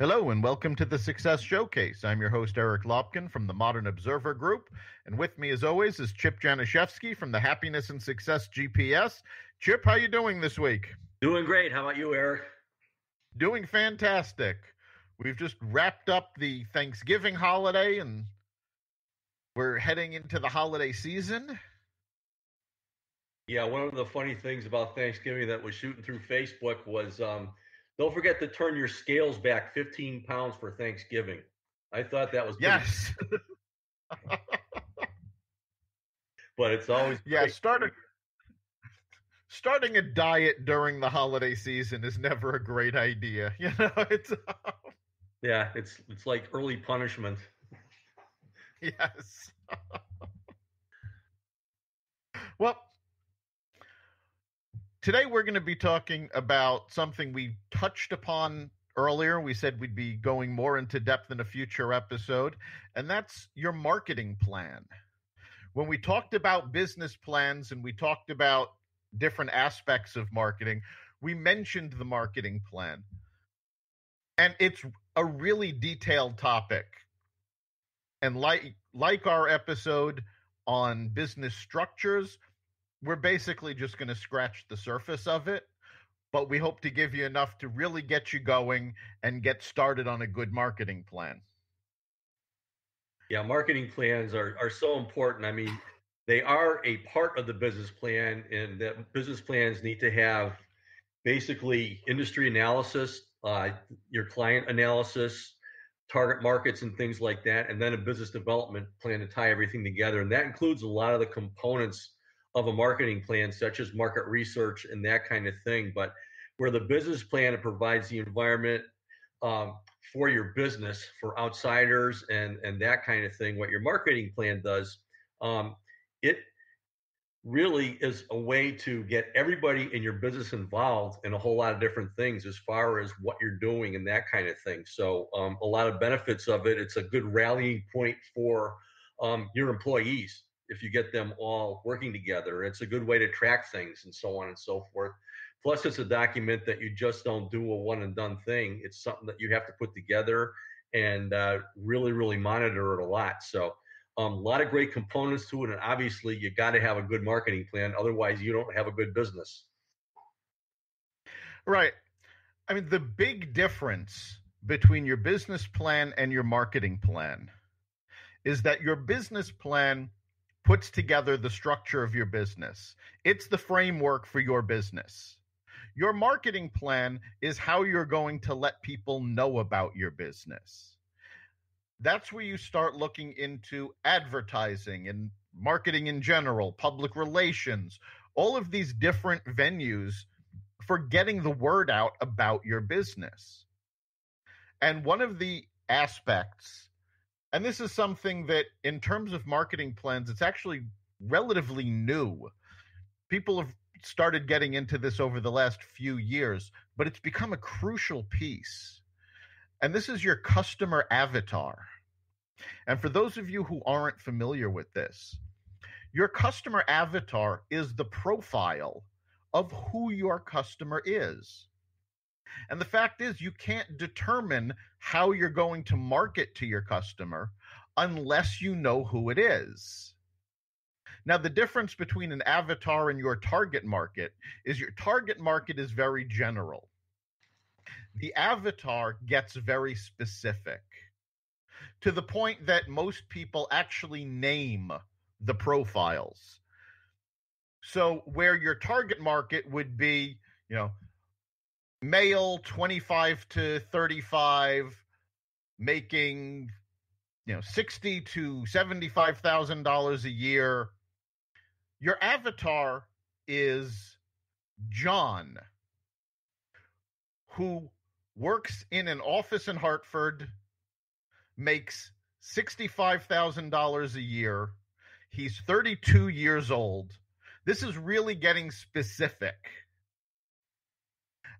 Hello and welcome to the Success Showcase. I'm your host, Eric Lopkin from the Modern Observer Group. And with me, as always, is Chip Janiszewski from the Happiness and Success GPS. Chip, how you doing this week? Doing great. How about you, Eric? Doing fantastic. We've just wrapped up the Thanksgiving holiday and we're heading into the holiday season. Yeah, one of the funny things about Thanksgiving that was shooting through Facebook was don't forget to turn your scales back 15 pounds for Thanksgiving. I thought that was pretty, Yes. but it's always Yeah, starting a diet during the holiday season is never a great idea. It's yeah, it's like early punishment. yes. Well, today we're going to be talking about something we touched upon earlier. We said we'd be going more into depth in a future episode, and that's your marketing plan. When we talked about business plans and we talked about different aspects of marketing, we mentioned the marketing plan. And it's a really detailed topic. And like our episode on business structures, we're basically just going to scratch the surface of it, but we hope to give you enough to really get you going and get started on a good marketing plan. Yeah, marketing plans are so important. I mean, they are a part of the business plan, and that business plans need to have basically industry analysis, your client analysis, target markets and things like that, and then a business development plan to tie everything together. And that includes a lot of the components of a marketing plan, such as market research and that kind of thing. But where the business plan, it provides the environment for your business, for outsiders and that kind of thing. What your marketing plan does, it really is a way to get everybody in your business involved in a whole lot of different things as far as what you're doing and that kind of thing. So a lot of benefits of it. It's a good rallying point for your employees if you get them all working together. It's a good way to track things and so on and so forth. Plus, it's a document that you just don't do a one and done thing. It's something that you have to put together and really, really monitor it a lot. So a lot of great components to it. And obviously, you got to have a good marketing plan. Otherwise, you don't have a good business. Right. I mean, the big difference between your business plan and your marketing plan is that your business plan puts together the structure of your business. It's the framework for your business. Your marketing plan is how you're going to let people know about your business. That's where you start looking into advertising and marketing in general, public relations, all of these different venues for getting the word out about your business. And one of the aspects, and this is something that in terms of marketing plans, it's actually relatively new. People have started getting into this over the last few years, but it's become a crucial piece. And this is your customer avatar. And for those of you who aren't familiar with this, your customer avatar is the profile of who your customer is. And the fact is, you can't determine how you're going to market to your customer unless you know who it is. Now, the difference between an avatar and your target market is your target market is very general. The avatar gets very specific to the point that most people actually name the profiles. So where your target market would be, male 25 to 35 making $60,000 to $75,000 a year, your avatar is John, who works in an office in Hartford, makes $65,000 a year. He's 32 years old. This is really getting specific.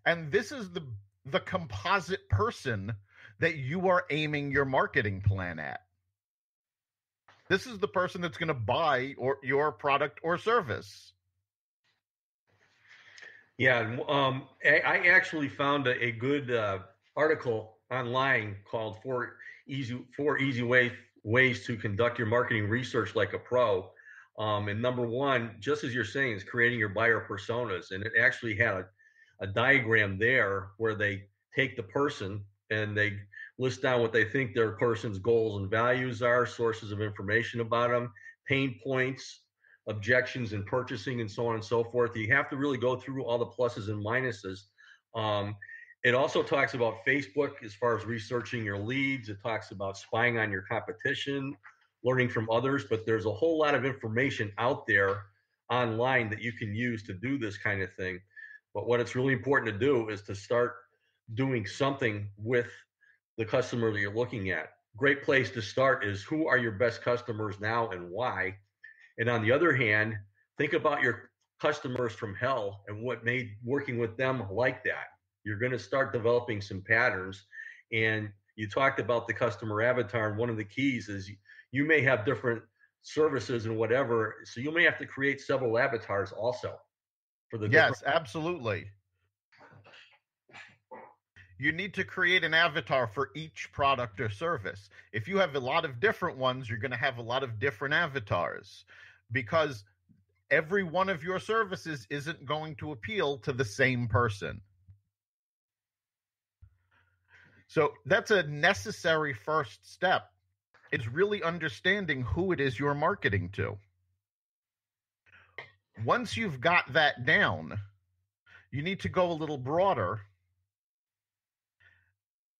And this is the composite person that you are aiming your marketing plan at. This is the person that's going to buy your product or service. Yeah, I actually found a good article online called four easy ways to conduct your marketing research like a pro. And number one, just as you're saying, is creating your buyer personas. And it actually had a diagram there where they take the person and they list down what they think their person's goals and values are, sources of information about them, pain points, objections in purchasing, and so on and so forth. You have to really go through all the pluses and minuses. Um, it also talks about Facebook as far as researching your leads. It talks about spying on your competition, learning from others, but there's a whole lot of information out there online that you can use to do this kind of thing. But what it's really important to do is to start doing something with the customer that you're looking at. Great place to start is, who are your best customers now and why? And on the other hand, think about your customers from hell and what made working with them like that. You're going to start developing some patterns. And you talked about the customer avatar, and one of the keys is you may have different services and whatever, so you may have to create several avatars also for the different. Yes, absolutely. You need to create an avatar for each product or service. If you have a lot of different ones, you're going to have a lot of different avatars, because every one of your services isn't going to appeal to the same person. So that's a necessary first step. It's really understanding who it is you're marketing to. Once you've got that down, you need to go a little broader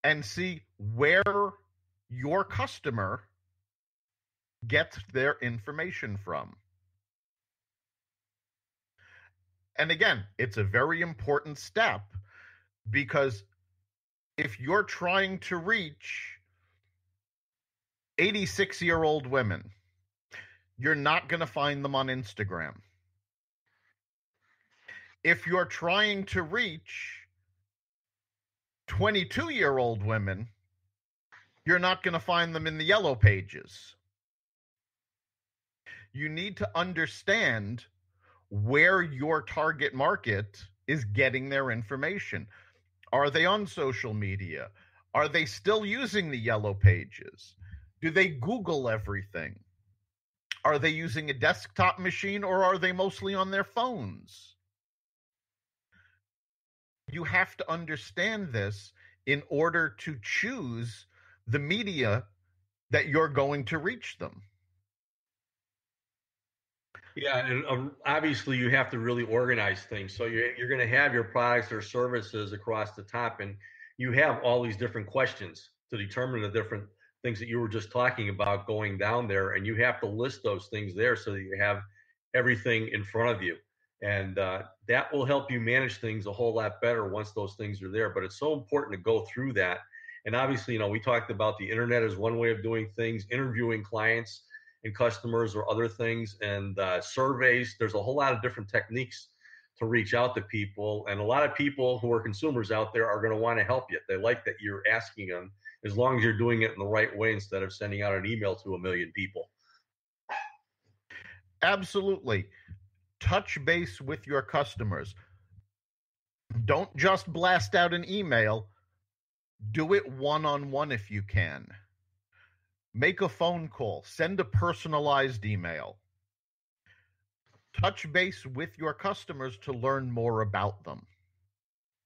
and see where your customer gets their information from. And again, it's a very important step, because if you're trying to reach 86-year-old women, you're not going to find them on Instagram. If you're trying to reach 22-year-old women, you're not going to find them in the yellow pages. You need to understand where your target market is getting their information. Are they on social media? Are they still using the yellow pages? Do they Google everything? Are they using a desktop machine, or are they mostly on their phones? You have to understand this in order to choose the media that you're going to reach them. Yeah, and obviously you have to really organize things. So you're going to have your products or services across the top, and you have all these different questions to determine the different things that you were just talking about going down there, and you have to list those things there so that you have everything in front of you. And that will help you manage things a whole lot better once those things are there. But it's so important to go through that. And obviously, we talked about the internet as one way of doing things, interviewing clients and customers or other things, and surveys. There's a whole lot of different techniques to reach out to people. And a lot of people who are consumers out there are going to want to help you. They like that you're asking them, as long as you're doing it in the right way instead of sending out an email to 1 million people. Absolutely. Touch base with your customers. Don't just blast out an email. Do it one-on-one if you can. Make a phone call. Send a personalized email. Touch base with your customers to learn more about them.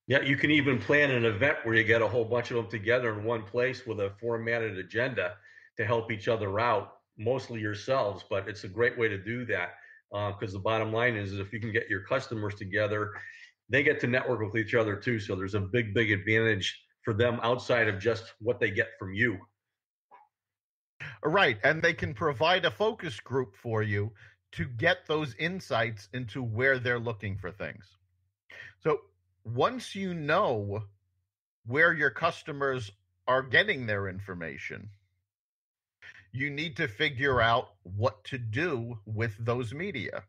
Yeah, you can even plan an event where you get a whole bunch of them together in one place with a formatted agenda to help each other out, mostly yourselves, but it's a great way to do that, because the bottom line is if you can get your customers together, they get to network with each other too. So there's a big, big advantage for them outside of just what they get from you. Right. And they can provide a focus group for you to get those insights into where they're looking for things. So once you know where your customers are getting their information, you need to figure out what to do with those media.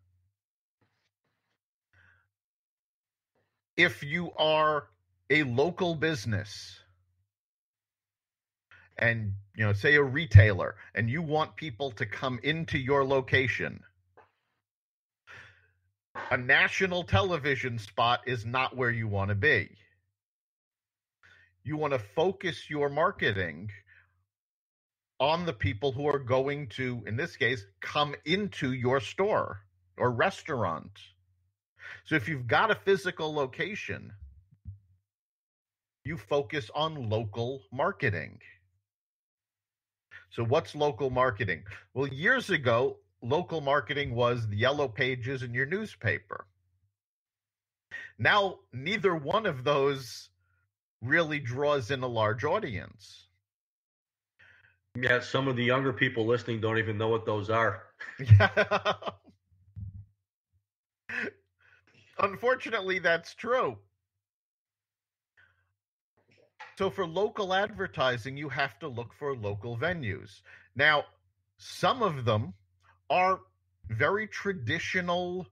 If you are a local business and, say a retailer, and you want people to come into your location, a national television spot is not where you want to be. You want to focus your marketing on the people who are going to, in this case, come into your store or restaurant. So if you've got a physical location, you focus on local marketing. So what's local marketing? Well, years ago, local marketing was the yellow pages in your newspaper. Now, neither one of those really draws in a large audience. Yeah, some of the younger people listening don't even know what those are. Unfortunately, that's true. So for local advertising, you have to look for local venues. Now, some of them are very traditional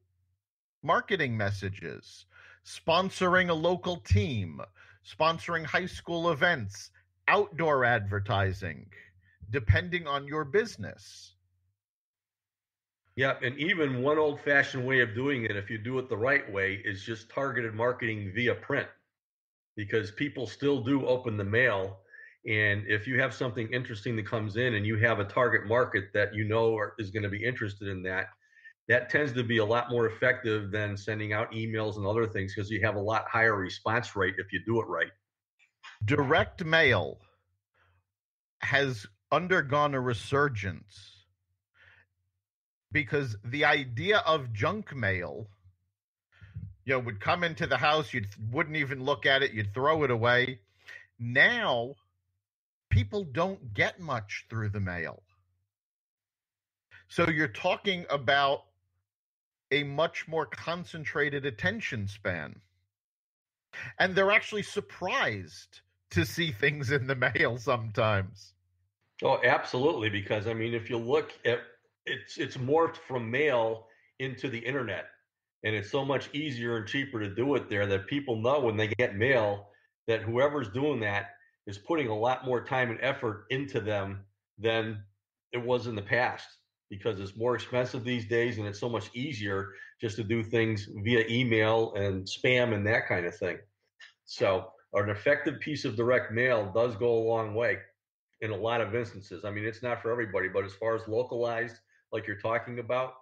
marketing messages, sponsoring a local team, sponsoring high school events, outdoor advertising, depending on your business. Yeah, and even one old-fashioned way of doing it, if you do it the right way, is just targeted marketing via print, because people still do open the mail. And if you have something interesting that comes in and you have a target market that you know is going to be interested in that, that tends to be a lot more effective than sending out emails and other things, because you have a lot higher response rate if you do it right. Direct mail has undergone a resurgence because the idea of junk mail, would come into the house, you wouldn't even look at it, you'd throw it away. Now, people don't get much through the mail. So you're talking about a much more concentrated attention span. And they're actually surprised to see things in the mail sometimes. Oh, absolutely. Because I mean, if you look at it's morphed from mail into the internet, and it's so much easier and cheaper to do it there that people know when they get mail that whoever's doing that is putting a lot more time and effort into them than it was in the past, because it's more expensive these days and it's so much easier just to do things via email and spam and that kind of thing. So an effective piece of direct mail does go a long way in a lot of instances. I mean, it's not for everybody, but as far as localized, like you're talking about,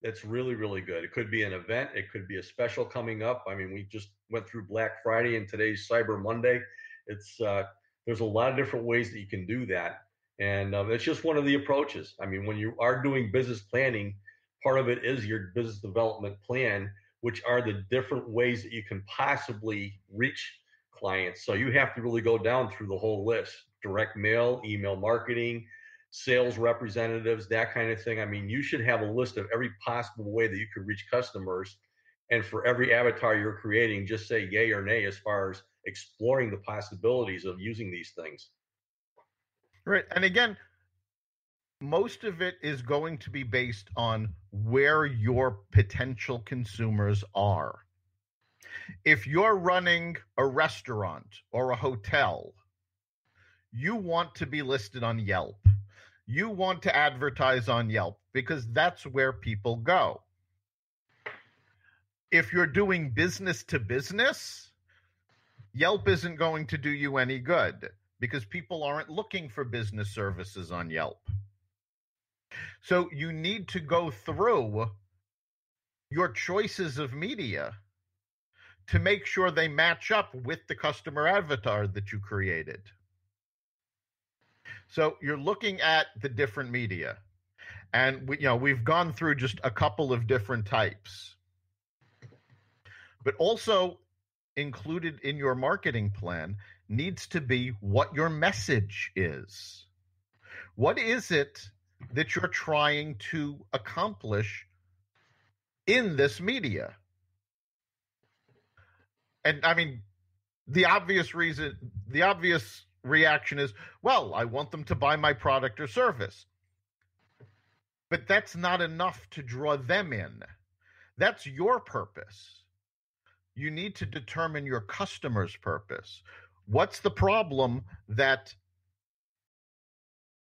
that's really, really good. It could be an event. It could be a special coming up. I mean, we just went through Black Friday and today's Cyber Monday. It's there's a lot of different ways that you can do that. And it's just one of the approaches. I mean, when you are doing business planning, part of it is your business development plan, which are the different ways that you can possibly reach clients. So you have to really go down through the whole list: direct mail, email marketing, sales representatives, that kind of thing. I mean, you should have a list of every possible way that you could reach customers. And for every avatar you're creating, just say yay or nay as far as exploring the possibilities of using these things. Right. And again, most of it is going to be based on where your potential consumers are. If you're running a restaurant or a hotel, you want to be listed on Yelp. You want to advertise on Yelp because that's where people go. If you're doing business to business, Yelp isn't going to do you any good because people aren't looking for business services on Yelp. So you need to go through your choices of media to make sure they match up with the customer avatar that you created. So you're looking at the different media, and we've gone through just a couple of different types. But also included in your marketing plan needs to be what your message is. What is it that you're trying to accomplish in this media? And I mean, the obvious reaction is, well, I want them to buy my product or service. But that's not enough to draw them in. That's your purpose. You need to determine your customer's purpose. What's the problem that